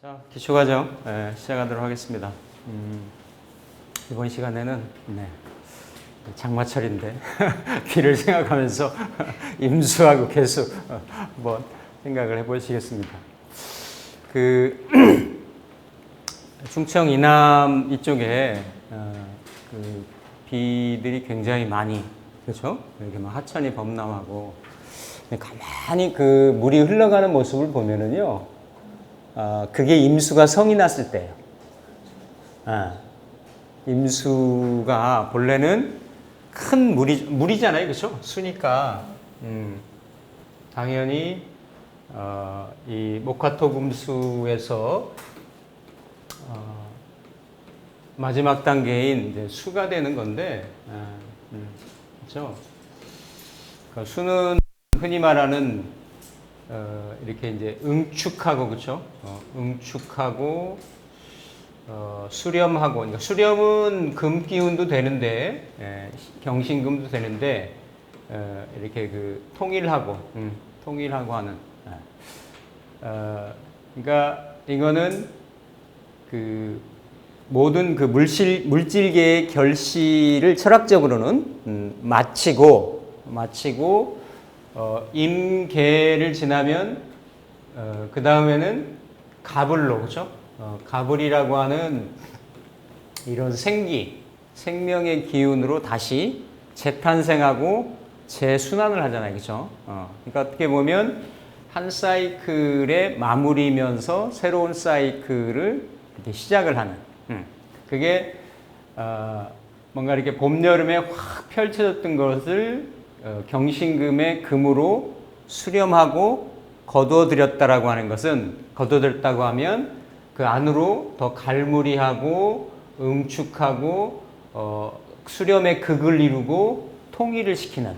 자, 기초과정 시작하도록 하겠습니다. 이번 시간에는 장마철인데 비를 생각하면서 임수하고 개수 한번 생각을 해보시겠습니다. 충청 이남 이쪽에 비들이 굉장히 많이, 그렇죠? 이렇게 막 하천이 범람하고 가만히 물이 흘러가는 모습을 보면은요. 그게 임수가 성이 났을 때예요. 임수가 본래는 큰 물이잖아요, 그렇죠? 수니까 당연히 이 목화토금수에서 마지막 단계인 이제 수가 되는 건데, 그렇죠? 그러니까 수는 흔히 말하는 이렇게 이제 응축하고, 그렇죠? 응축하고 수렴하고, 그러니까 수렴은 금 기운도 되는데, 경신금도 되는데, 이렇게 통일하고 하는. 그러니까 이거는 모든 물질계의 결실을 철학적으로는 마치고 임계를 지나면 그 다음에는 가불로, 그렇죠? 가불이라고 하는 이런 생명의 기운으로 다시 재탄생하고 재순환을 하잖아요, 그렇죠? 그러니까 어떻게 보면 한 사이클의 마무리면서 새로운 사이클을 이렇게 시작을 하는. 그게 뭔가 이렇게 봄 여름에 확 펼쳐졌던 것을 경신금의 금으로 수렴하고 거두어들였다라고 하는 것은, 거두어들였다고 하면 그 안으로 더 갈무리하고 응축하고 수렴의 극을 이루고 통일을 시키는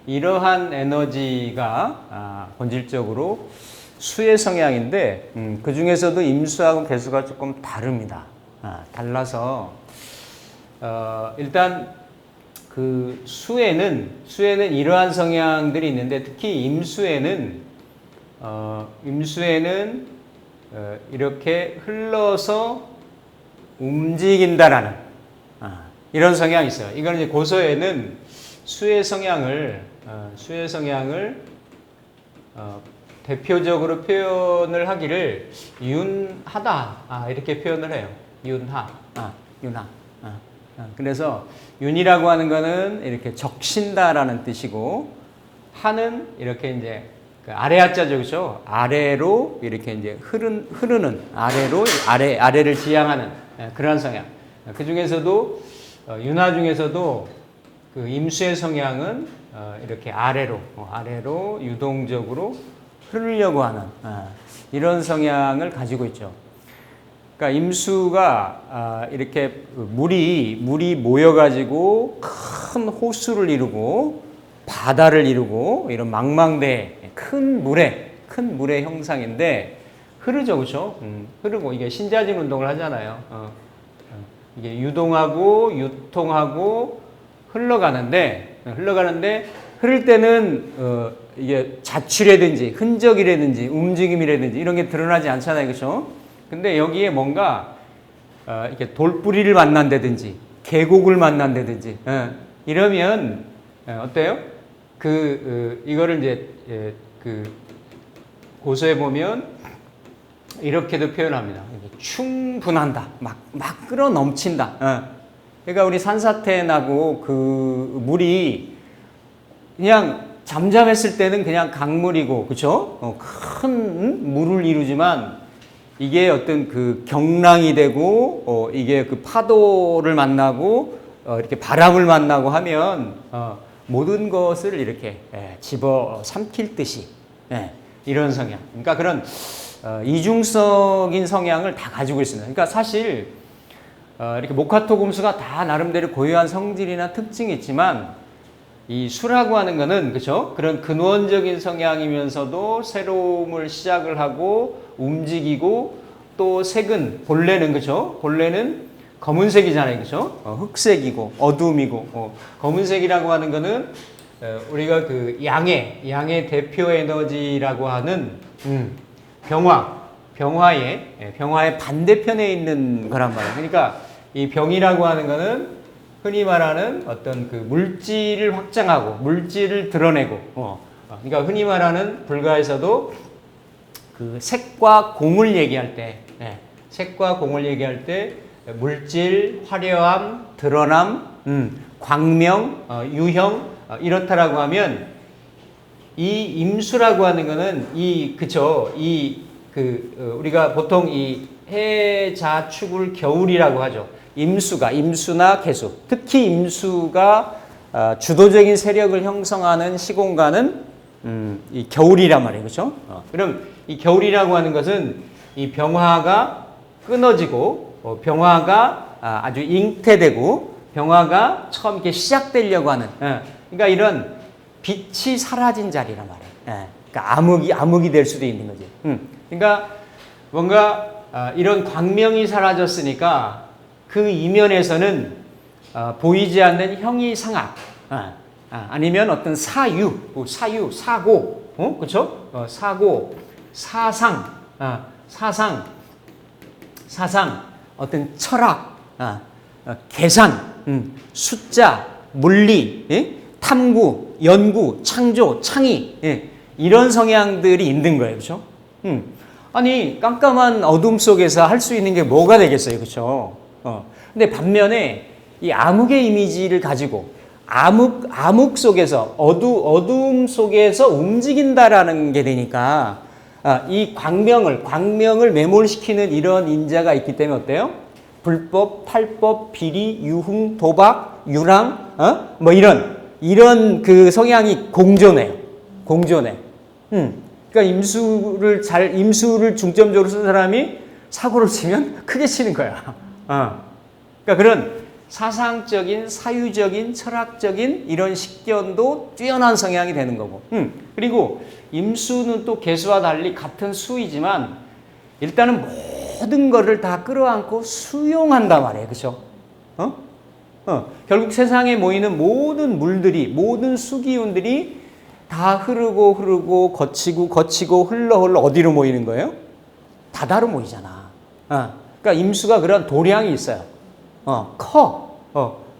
이러한 에너지가 본질적으로 수의 성향인데, 그 중에서도 임수하고 개수가 조금 다릅니다. 달라서 일단 수에는 이러한 성향들이 있는데, 특히 임수에는 이렇게 흘러서 움직인다라는 이런 성향이 있어요. 이거는 이제 고서에는 수의 성향을 대표적으로 표현을 하기를 윤하다 이렇게 표현을 해요. 윤하. 그래서 윤이라고 하는 거는 이렇게 적신다라는 뜻이고, 하는 이렇게 이제 아래 하자죠, 그렇죠? 아래로 이렇게 이제 흐르는 아래를 지향하는 그러한 성향. 그 중에서도 윤하 중에서도 임수의 성향은 이렇게 아래로 유동적으로 흐르려고 하는 이런 성향을 가지고 있죠. 그러니까 임수가 이렇게 물이 모여가지고 큰 호수를 이루고 바다를 이루고 이런 망망대해 큰 물의 형상인데 흐르죠, 그렇죠? 흐르고 이게 신자진 운동을 하잖아요. 이게 유동하고 유통하고 흘러가는데 흐를 때는 이게 자취라든지 흔적이라든지 움직임이라든지 이런 게 드러나지 않잖아요, 그렇죠? 근데 여기에 뭔가 이렇게 돌뿌리를 만난다든지 계곡을 만난다든지 이러면 어때요? 이거를 이제 고서에 보면 이렇게도 표현합니다. 충분한다, 막 끌어 넘친다. 그러니까 우리 산사태 나고 물이 그냥 잠잠했을 때는 그냥 강물이고, 그렇죠? 큰 물을 이루지만 이게 어떤 경랑이 되고 이게 파도를 만나고 이렇게 바람을 만나고 하면 모든 것을 이렇게 집어 삼킬 듯이 이런 성향. 그러니까 그런 이중적인 성향을 다 가지고 있습니다. 그러니까 사실 이렇게 목화토금수가 다 나름대로 고유한 성질이나 특징이 있지만, 이 수라고 하는 거는, 그렇죠? 그런 근원적인 성향이면서도 새로움을 시작을 하고 움직이고 또 본래는, 그렇죠? 본래는 검은색이잖아요, 그렇죠? 흑색이고 어둠이고 검은색이라고 하는 거는 우리가 그 양의 대표 에너지라고 하는 병화의 반대편에 있는 거란 말이에요. 그러니까 이 병이라고 하는 거는 흔히 말하는 어떤 그 물질을 확장하고 물질을 드러내고 그러니까 흔히 말하는 불가에서도 그 색과 공을 얘기할 때 색과 공을 얘기할 때 물질, 화려함, 드러남, 광명, 유형 이렇다라고 하면 이 임수라고 하는 거는 우리가 보통 이 해자축을 겨울이라고 하죠. 임수나 개수. 특히 임수가 주도적인 세력을 형성하는 시공간은 이 겨울이란 말이에요. 그렇죠? 그럼 이 겨울이라고 하는 것은 이 병화가 끊어지고 병화가 아주 잉태되고 병화가 처음 이렇게 시작되려고 하는 그러니까 이런 빛이 사라진 자리란 말이에요. 그러니까 암흑이 될 수도 있는 거지. 그러니까 뭔가 이런 광명이 사라졌으니까 그 이면에서는 보이지 않는 형이상학 아니면 어떤 사고, 그렇죠? 사고, 사상, 어떤 철학, 계산, 숫자, 물리, 탐구, 연구, 창조, 창의 이런 성향들이 있는 거예요, 그렇죠? 아니 깜깜한 어둠 속에서 할 수 있는 게 뭐가 되겠어요, 그렇죠? 근데 반면에 이 암흑의 이미지를 가지고 암흑 속에서 어둠 속에서 움직인다라는 게 되니까 이 광명을 매몰시키는 이런 인자가 있기 때문에 어때요? 불법, 탈법, 비리, 유흥, 도박, 유랑, 뭐 이런 그 성향이 공존해. 그러니까 임수를 중점적으로 쓴 사람이 사고를 치면 크게 치는 거야. 그러니까 그런 사상적인, 사유적인, 철학적인 이런 식견도 뛰어난 성향이 되는 거고. 그리고 임수는 또 개수와 달리 같은 수이지만 일단은 모든 것을 다 끌어안고 수용한단 말이에요. 그렇죠? 결국 세상에 모이는 모든 물들이, 모든 수기운들이 다 흐르고 거치고 흘러 어디로 모이는 거예요? 바다로 모이잖아. 그러니까 임수가 그런 도량이 있어요.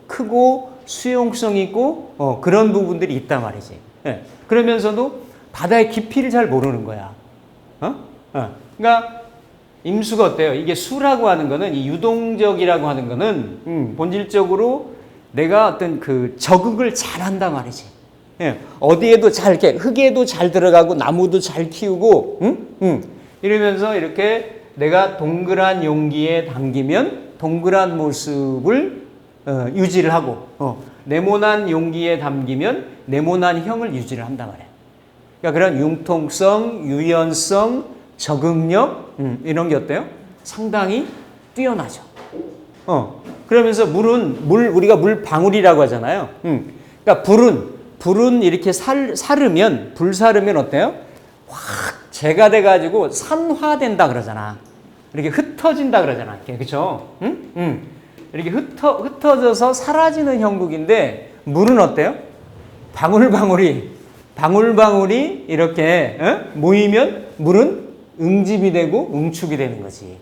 크고 수용성 있고 그런 부분들이 있단 말이지. 그러면서도 바다의 깊이를 잘 모르는 거야. 그러니까 임수가 어때요? 이게 수라고 하는 거는 이 유동적이라고 하는 거는 본질적으로 내가 어떤 그 적응을 잘 한단 말이지. 어디에도 잘 이렇게 흙에도 잘 들어가고 나무도 잘 키우고 이러면서 이렇게 내가 동그란 용기에 담기면 동그란 모습을 유지를 하고 네모난 용기에 담기면 네모난 형을 유지를 한단 말이에요. 그러니까 그런 융통성, 유연성, 적응력 이런 게 어때요? 상당히 뛰어나죠. 그러면서 우리가 물 방울이라고 하잖아요. 그러니까 불은 이렇게 불사르면 어때요? 확 재가 돼가지고 산화된다 그러잖아. 이렇게 흩어진다 그러잖아. 그렇죠? 이렇게 흩어져서 사라지는 형국인데 물은 어때요? 방울방울이 이렇게 모이면 물은 응집이 되고 응축이 되는 거지.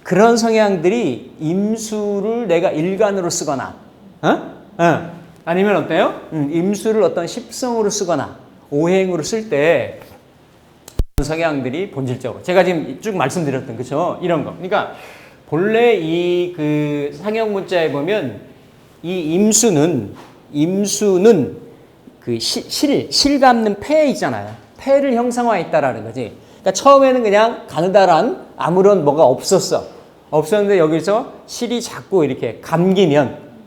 그런 성향들이 임수를 내가 일간으로 쓰거나 아니면 어때요? 임수를 어떤 십성으로 쓰거나 오행으로 쓸 때 성향들이 본질적으로 제가 지금 쭉 말씀드렸던 그렇죠? 이런 거. 그러니까 본래 이 그 상형 문자에 보면 이 임수는 그 실 감는 폐 있잖아요. 폐를 형상화했다라는 거지. 그러니까 처음에는 그냥 가느다란 아무런 뭐가 없었는데 여기서 실이 자꾸 이렇게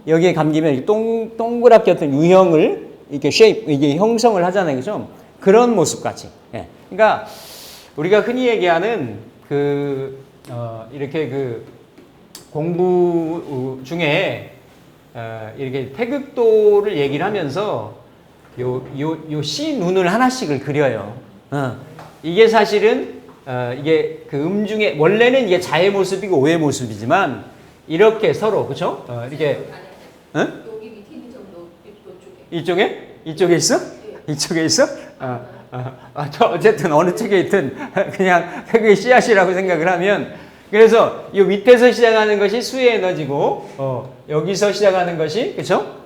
여기에 감기면 동그랗게 어떤 유형을 이렇게 이게 형성을 하잖아요. 그죠? 그런 모습까지. 그러니까 우리가 흔히 얘기하는 이렇게 그 공부 중에 이렇게 태극도를 얘기를 하면서 요 씨 눈을 하나씩을 그려요. 이게 사실은 이게 그 중에 원래는 이게 자의 모습이고 오의 모습이지만 이렇게 서로 그렇죠? 이렇게 응? 여기 밑에 있는 정도 이쪽에. 이쪽에? 이쪽에 있어? 네. 이쪽에 있어? 저 어쨌든 어느 쪽에 있든 그냥 획의 씨앗이라고 생각을 하면 그래서 이 밑에서 시작하는 것이 수의 에너지고 여기서 시작하는 것이 그렇죠?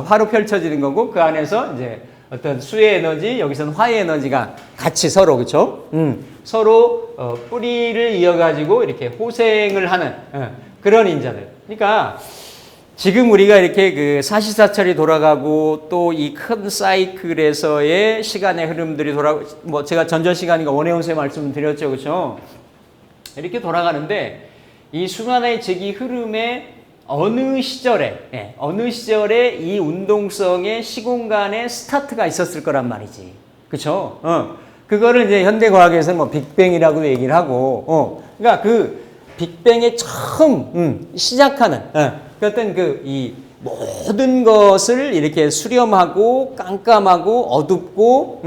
화로 펼쳐지는 거고 그 안에서 이제 어떤 수의 에너지 여기서는 화의 에너지가 같이 서로 그렇죠? 서로 뿌리를 이어가지고 이렇게 호생을 하는 그런 인자들. 그러니까 지금 우리가 이렇게 그 사시사철이 돌아가고 또 이 큰 사이클에서의 시간의 흐름들이 뭐 제가 전전 시간인가 원혜원쌤 말씀드렸죠, 그렇죠? 이렇게 돌아가는데 이 순환의 제기 흐름의 어느 시절에 이 운동성의 시공간에 스타트가 있었을 거란 말이지, 그렇죠? 그거를 이제 현대 과학에서는 뭐 빅뱅이라고 얘기를 하고, 그러니까 그 빅뱅의 처음 시작하는 그 어떤 그 이 모든 것을 이렇게 수렴하고 깜깜하고 어둡고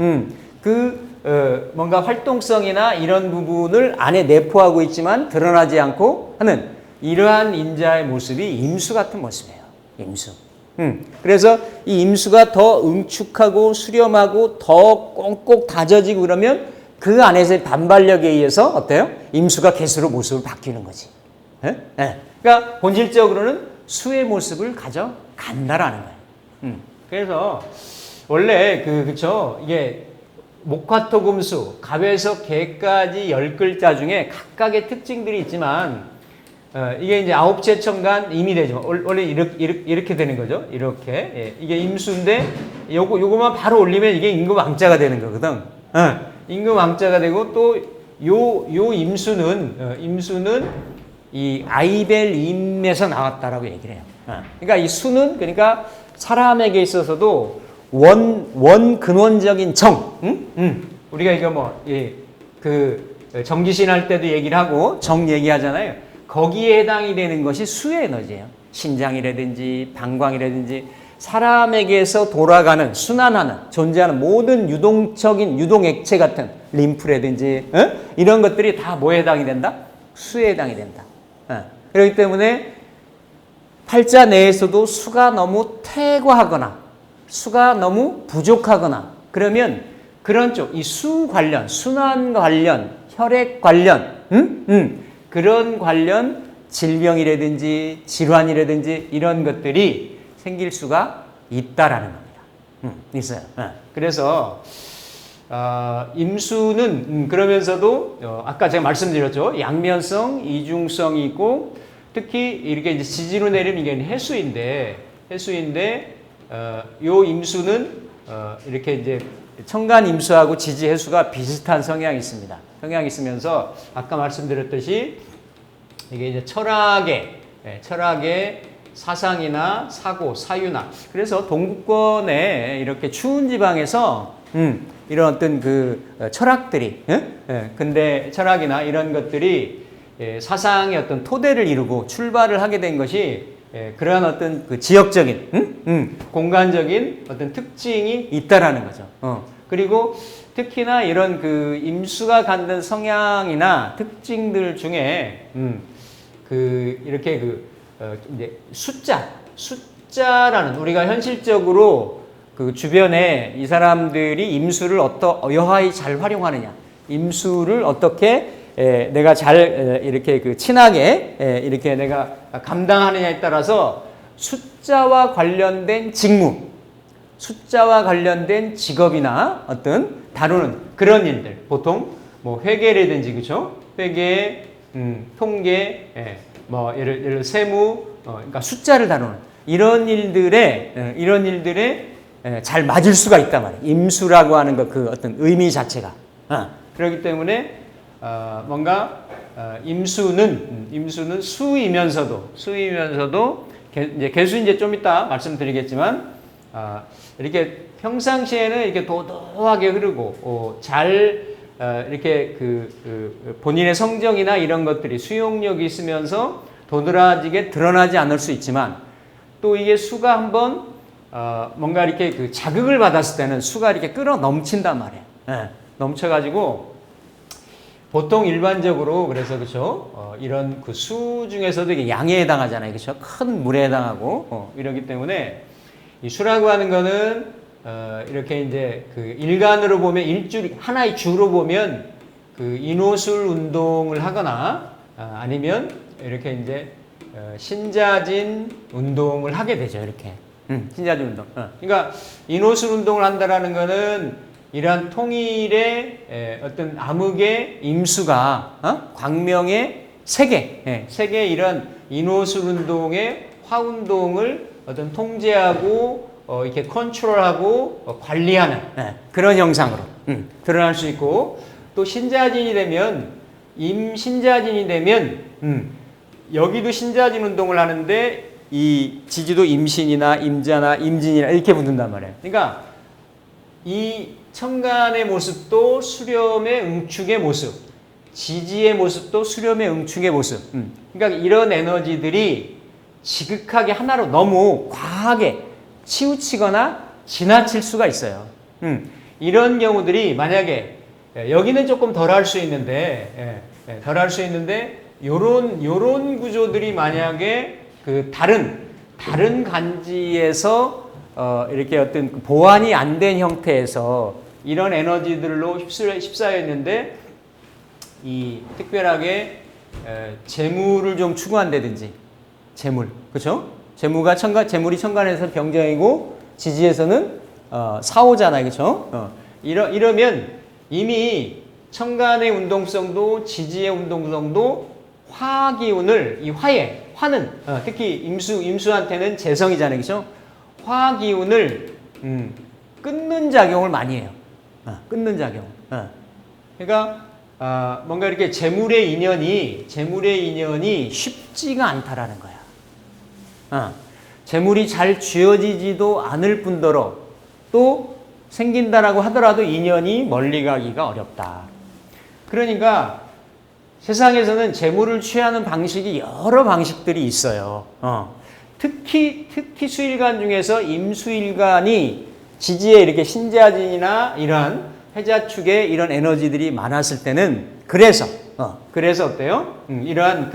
뭔가 활동성이나 이런 부분을 안에 내포하고 있지만 드러나지 않고 하는 이러한 인자의 모습이 임수 같은 모습이에요. 임수. 그래서 이 임수가 더 응축하고 수렴하고 더 꽁꽁 다져지고 그러면 그 안에서의 반발력에 의해서 어때요? 임수가 개수로 모습을 바뀌는 거지. 그러니까 본질적으로는 수의 모습을 가져간다라는 거예요. 그래서 원래 그쵸 이게 목화토금수, 갑에서 개까지 10글자 중에 각각의 특징들이 있지만 이게 이제 아홉째 천간 임이 되죠. 원래 이렇게 되는 거죠. 이렇게 이게 임수인데 요거만 바로 올리면 이게 임금왕자가 되는 거거든. 임금왕자가 되고 또 요 임수는 이 아이벨임에서 나왔다라고 얘기를 해요. 그러니까 이 수는 그러니까 사람에게 있어서도 근원적인 정. 우리가 이거 그 정기신 할 때도 얘기를 하고 정 얘기하잖아요. 거기에 해당이 되는 것이 수의 에너지예요. 신장이라든지 방광이라든지 사람에게서 돌아가는 순환하는 존재하는 모든 유동 액체 같은 림프라든지 이런 것들이 다 뭐에 해당이 된다? 수에 해당이 된다. 그렇기 때문에 팔자 내에서도 수가 너무 퇴과하거나 수가 너무 부족하거나 그러면 그런 쪽, 이 수 관련, 순환 관련, 혈액 관련, 그런 관련 질병이라든지 질환이라든지 이런 것들이 생길 수가 있다라는 겁니다. 있어요. 그래서 임수는 그러면서도 아까 제가 말씀드렸죠. 양면성, 이중성이 있고 특히 이렇게 이제 지지로 내리면 이게 해수인데 요 임수는 이렇게 이제 천간 임수하고 지지 해수가 비슷한 성향이 있습니다. 성향이 있으면서 아까 말씀드렸듯이 이게 이제 철학의 사상이나 사고, 사유나 그래서 동구권의 이렇게 추운 지방에서 이런 어떤 그 철학들이 근대 철학이나 이런 것들이 사상의 어떤 토대를 이루고 출발을 하게 된 것이 그러한 어떤 그 지역적인 공간적인 어떤 특징이 있다라는 거죠. 그리고 특히나 이런 그 임수가 갖는 성향이나 특징들 중에 그 이렇게 이제 숫자라는 우리가 현실적으로 그 주변에 이 사람들이 임수를 여하이 잘 활용하느냐, 임수를 어떻게 내가 잘 이렇게 그 친하게 이렇게 내가 감당하느냐에 따라서 숫자와 관련된 직무, 숫자와 관련된 직업이나 어떤 다루는 그런 일들, 보통 뭐 회계라든지 그렇죠? 회계, 통계, 뭐 예를 들어 세무, 그러니까 숫자를 다루는 이런 일들에 잘 맞을 수가 있단 말이에요. 임수라고 하는 그 어떤 의미 자체가. 그렇기 때문에 뭔가 임수는 수이면서도 이제 개수 이제 좀 이따 말씀드리겠지만 이렇게 평상시에는 이렇게 도도하게 흐르고 잘 이렇게 본인의 성정이나 이런 것들이 수용력이 있으면서 도드라지게 드러나지 않을 수 있지만 또 이게 수가 한번 뭔가 이렇게 그 자극을 받았을 때는 수가 이렇게 끌어 넘친단 말이에요. 넘쳐가지고 보통 일반적으로 그래서 그렇죠. 이런 그 수 중에서도 이게 양에 해당하잖아요. 그렇죠. 큰 물에 해당하고 이러기 때문에 이 수라고 하는 거는 이렇게 이제 그 일간으로 보면 일주 하나의 주로 보면 그 인호술 운동을 하거나 아니면 이렇게 이제 신자진 운동을 하게 되죠. 이렇게 신자진 운동. 그러니까 인호술 운동을 한다라는 거는 이러한 통일의 어떤 암흑의 임수가 광명의 세계 이런 인호술 운동의 화운동을 어떤 통제하고 이렇게 컨트롤하고 관리하는 그런 형상으로 드러날 수 있고 또 신자진이 되면 임신자진이 되면 여기도 신자진 운동을 하는데 이 지지도 임신이나 임자나 임진이나 이렇게 붙는단 말이에요. 그러니까 이 천간의 모습도 수렴의 응축의 모습, 지지의 모습도 수렴의 응축의 모습. 그러니까 이런 에너지들이 지극하게 하나로 너무 과하게 치우치거나 지나칠 수가 있어요. 이런 경우들이 만약에 여기는 조금 덜할 수 있는데, 덜할 수 있는데 요런 구조들이 만약에 그 다른 간지에서 이렇게 어떤 보완이 안 된 형태에서 이런 에너지들로 휩싸여 있는데 이 특별하게 재물을 좀 추구한다든지 재물 그렇죠? 재물이 천간에서 병정이고 지지에서는 사오잖아요, 그렇죠? 이러면 이미 천간의 운동성도 지지의 운동성도 화 기운을 이 화는 특히 임수한테는 재성이잖아요, 그렇죠? 화 기운을 끊는 작용을 많이 해요. 끊는 작용. 그러니까 뭔가 이렇게 재물의 인연이 쉽지가 않다라는 거야. 재물이 잘 쥐어지지도 않을 뿐더러 또 생긴다라고 하더라도 인연이 멀리 가기가 어렵다. 그러니까 세상에서는 재물을 취하는 방식이 여러 방식들이 있어요. 특히 수일간 중에서 임수일간이 지지에 이렇게 신자진이나 이런 해자축에 이런 에너지들이 많았을 때는 그래서 어때요? 이러한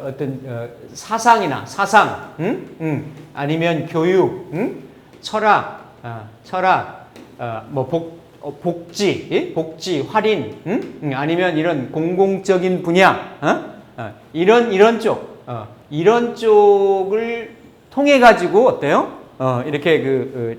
어떤 사상 아니면 교육, 철학, 복지, 할인, 아니면 이런 공공적인 분야, 이런 쪽을 통해 가지고 어때요? 이렇게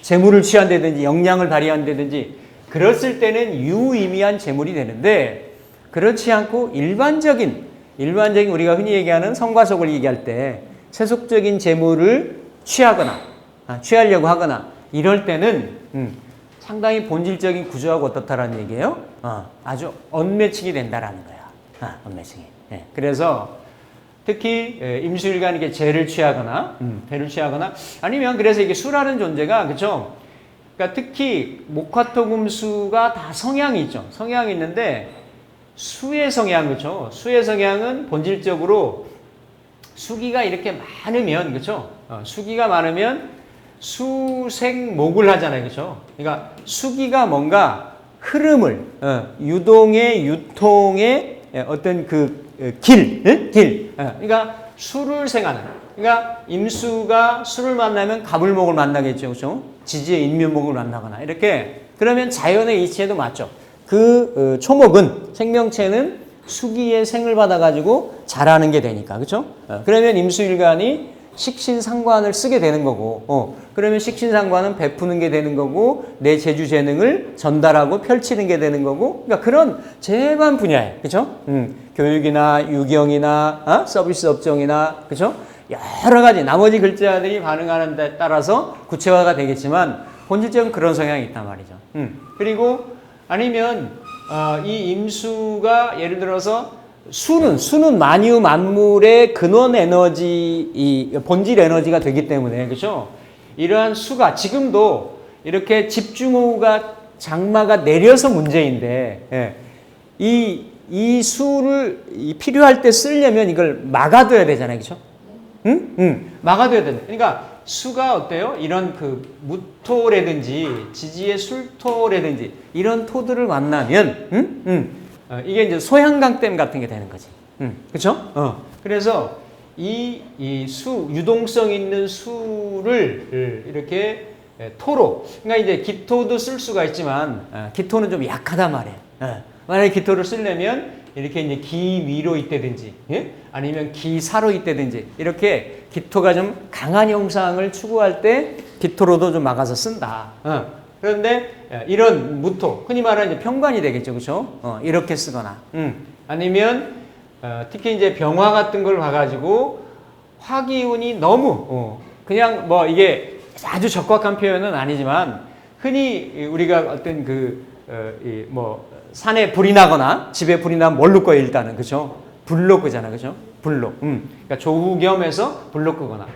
재물을 취한다든지 역량을 발휘한다든지 그랬을 때는 유의미한 재물이 되는데 그렇지 않고 일반적인 우리가 흔히 얘기하는 성과속을 얘기할 때 세속적인 재물을 취하려고 하거나 이럴 때는 상당히 본질적인 구조하고 어떻다라는 얘기예요? 아주 언매칭이 된다라는 거야. 언매칭이. 그래서 특히 임수일간에게 재를 취하거나 아니면 그래서 이게 수라는 존재가 그렇죠. 그러니까 특히 목화토금수가 다 성향이 있죠. 성향이 있는데 수의 성향 그렇죠. 수의 성향은 본질적으로 수기가 이렇게 많으면 그렇죠. 수기가 많으면 수생목을 하잖아요. 그렇죠? 그러니까 수기가 뭔가 흐름을 유통의 어떤 길. 그러니까 수를 생하는. 그러니까 임수가 수를 만나면 갑을목을 만나겠죠. 그렇죠? 지지의 인묘목을 만나거나 이렇게 그러면 자연의 이치에도 맞죠. 초목은 생명체는 수기의 생을 받아 가지고 자라는 게 되니까. 그렇죠? 그러면 임수일간이 식신상관을 쓰게 되는 거고, 그러면 식신상관은 베푸는 게 되는 거고, 내 재주 재능을 전달하고 펼치는 게 되는 거고, 그러니까 그런 재반 분야에, 그죠? 교육이나 유경이나, 서비스 업종이나, 그죠? 여러 가지 나머지 글자들이 반응하는 데 따라서 구체화가 되겠지만, 본질적인 그런 성향이 있단 말이죠. 그리고 아니면, 이 임수가 예를 들어서 수는 만유 만물의 근원 에너지, 이 본질 에너지가 되기 때문에 그렇죠? 이러한 수가 지금도 이렇게 집중호우가 장마가 내려서 문제인데 이 수를 필요할 때 쓰려면 이걸 막아둬야 되잖아요, 그렇죠? 막아둬야 된다. 그러니까 수가 어때요? 이런 무토라든지 지지의 술토라든지 이런 토들을 만나면 이게 이제 소양강댐 같은 게 되는 거지. 그렇죠? 그래서 이 유동성 있는 수를 이렇게 토로, 그러니까 이제 기토도 쓸 수가 있지만 기토는 좀 약하단 말이에요. 만약에 기토를 쓰려면 이렇게 이제 기 위로 있다든지, 예? 아니면 기사로 있다든지 이렇게 기토가 좀 강한 형상을 추구할 때 기토로도 좀 막아서 쓴다. 그런데 이런 무토, 흔히 말하는 이제 평관이 되겠죠, 그렇죠? 이렇게 쓰거나, 아니면 특히 이제 병화 같은 걸 봐가지고 화기운이 너무 그냥 뭐 이게 아주 적확한 표현은 아니지만 흔히 우리가 어떤 뭐 산에 불이 나거나 집에 불이 나면 뭘로 꺼요 일단은, 그죠? 불로 끄잖아, 그죠? 불로. 그러니까 조후 겸해서 불로 끄거나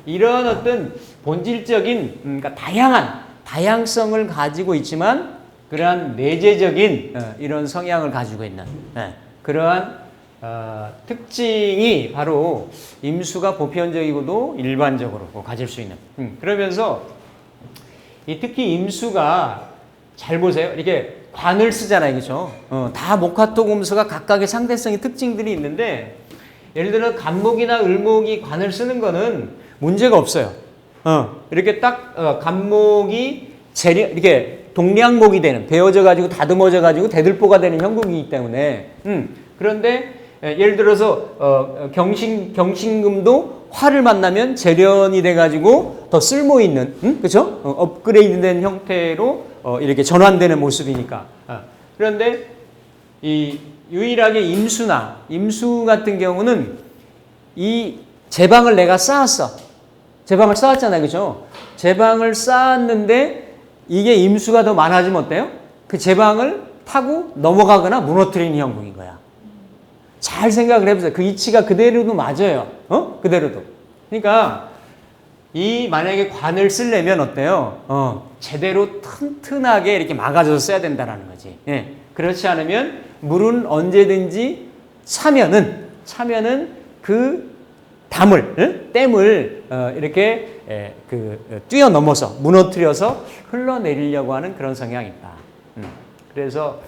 이런 어떤 본질적인 그러니까 다양성을 가지고 있지만 그러한 내재적인 이런 성향을 가지고 있는 그러한 특징이 바로 임수가 보편적이고도 일반적으로 가질 수 있는. 그러면서 특히 임수가 잘 보세요. 이렇게 관을 쓰잖아요, 그렇죠? 다 목화토금수가 각각의 상대성의 특징들이 있는데 예를 들어 간목이나 을목이 관을 쓰는 거는 문제가 없어요. 이렇게 딱 간목이 이렇게 동량목이 되는, 베어져 가지고 다듬어져 가지고 대들보가 되는 형국이기 때문에 그런데 예를 들어서 경신금도 화를 만나면 재련이 돼가지고 더 쓸모 있는, 그렇죠? 업그레이드된 형태로 이렇게 전환되는 모습이니까. 그런데 이 유일하게 임수 같은 경우는 이 제방을 내가 쌓았어. 제방을 쌓았잖아요, 그렇죠? 제방을 쌓았는데 이게 임수가 더 많아지면 어때요? 그 제방을 타고 넘어가거나 무너뜨리는 형국인 거야. 잘 생각을 해보세요. 그 이치가 그대로도 맞아요. 그대로도. 그러니까 만약에 관을 쓰려면 어때요? 제대로 튼튼하게 이렇게 막아줘서 써야 된다라는 거지. 예. 그렇지 않으면 물은 언제든지 차면은 그 댐을 이렇게 뛰어넘어서 무너뜨려서 흘러내리려고 하는 그런 성향이 있다. 그래서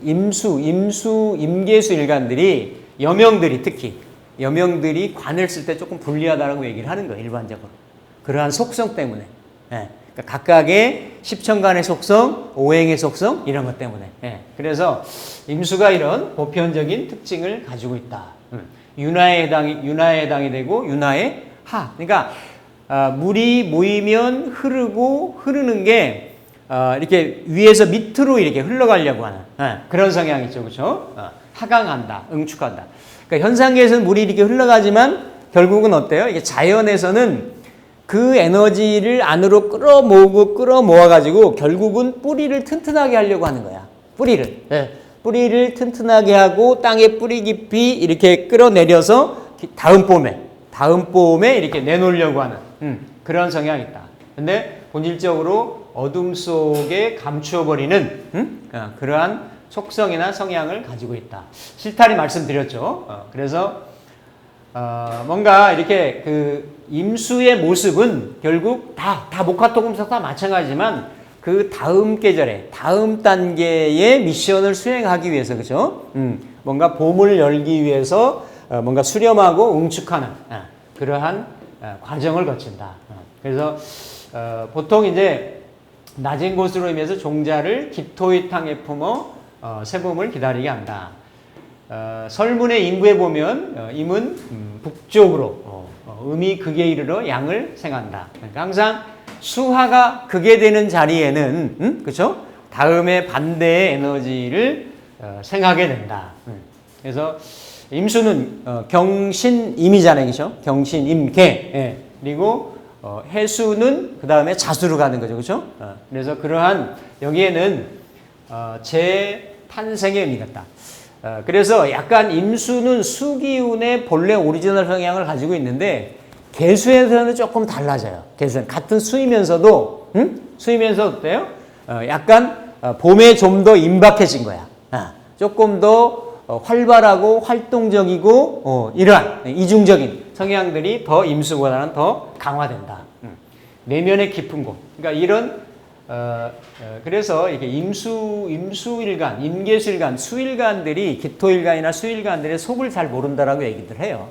임계수 일간들이 여명들이 관을 쓸 때 조금 불리하다라고 얘기를 하는 거예요, 일반적으로. 그러한 속성 때문에. 예. 그러니까 각각의 십천간의 속성, 오행의 속성, 이런 것 때문에. 예. 그래서 임수가 이런 보편적인 특징을 가지고 있다. 윤화에 해당이 되고, 윤화의 하. 그러니까, 물이 모이면 흐르는 게 이렇게 위에서 밑으로 이렇게 흘러가려고 하는 그런 성향이 있죠, 그렇죠? 하강한다, 응축한다. 그러니까 현상계에서는 물이 이렇게 흘러가지만 결국은 어때요? 이게 자연에서는 그 에너지를 안으로 끌어모아가지고 결국은 뿌리를 튼튼하게 하려고 하는 거야. 뿌리를 튼튼하게 하고 땅에 뿌리 깊이 이렇게 끌어내려서 다음 봄에 이렇게 내놓으려고 하는 그런 성향이 있다. 근데 본질적으로 어둠 속에 감추어버리는 그러한 속성이나 성향을 가지고 있다. 실타리 말씀드렸죠. 그래서 뭔가 이렇게 임수의 모습은 결국 다 목화토금속 다 마찬가지지만 그 다음 계절에 다음 단계의 미션을 수행하기 위해서, 그죠? 뭔가 봄을 열기 위해서 뭔가 수렴하고 응축하는 그러한 과정을 거친다. 그래서 보통 이제 낮은 곳으로 임해서 종자를 기토의 땅에 품어 세봄을 기다리게 한다. 설문의 임구에 보면 임은 북쪽으로 음이 극에 이르러 양을 생한다. 그러니까 항상 수하가 극에 되는 자리에는 그렇죠? 다음에 반대의 에너지를 생하게 된다. 그래서 임수는 경신임이잖아요, 그렇죠? 경신임계. 예. 그리고 해수는 그 다음에 자수로 가는 거죠, 그렇죠? 그래서 그러한 여기에는 재탄생의 의미가 있다. 그래서 약간 임수는 수기운의 본래 오리지널 성향을 가지고 있는데 계수에서는 조금 달라져요. 계수는 같은 수이면서도 어때요? 약간 봄에 좀 더 임박해진 거야. 조금 더 활발하고 활동적이고 이러한 이중적인 성향들이 더 임수보다는 더 강화된다. 내면의 깊은 곳. 그러니까 이런 그래서 이렇게 임수일간, 임계수일간, 수일간들이 기토일간이나 수일간들의 속을 잘 모른다라고 얘기들 해요.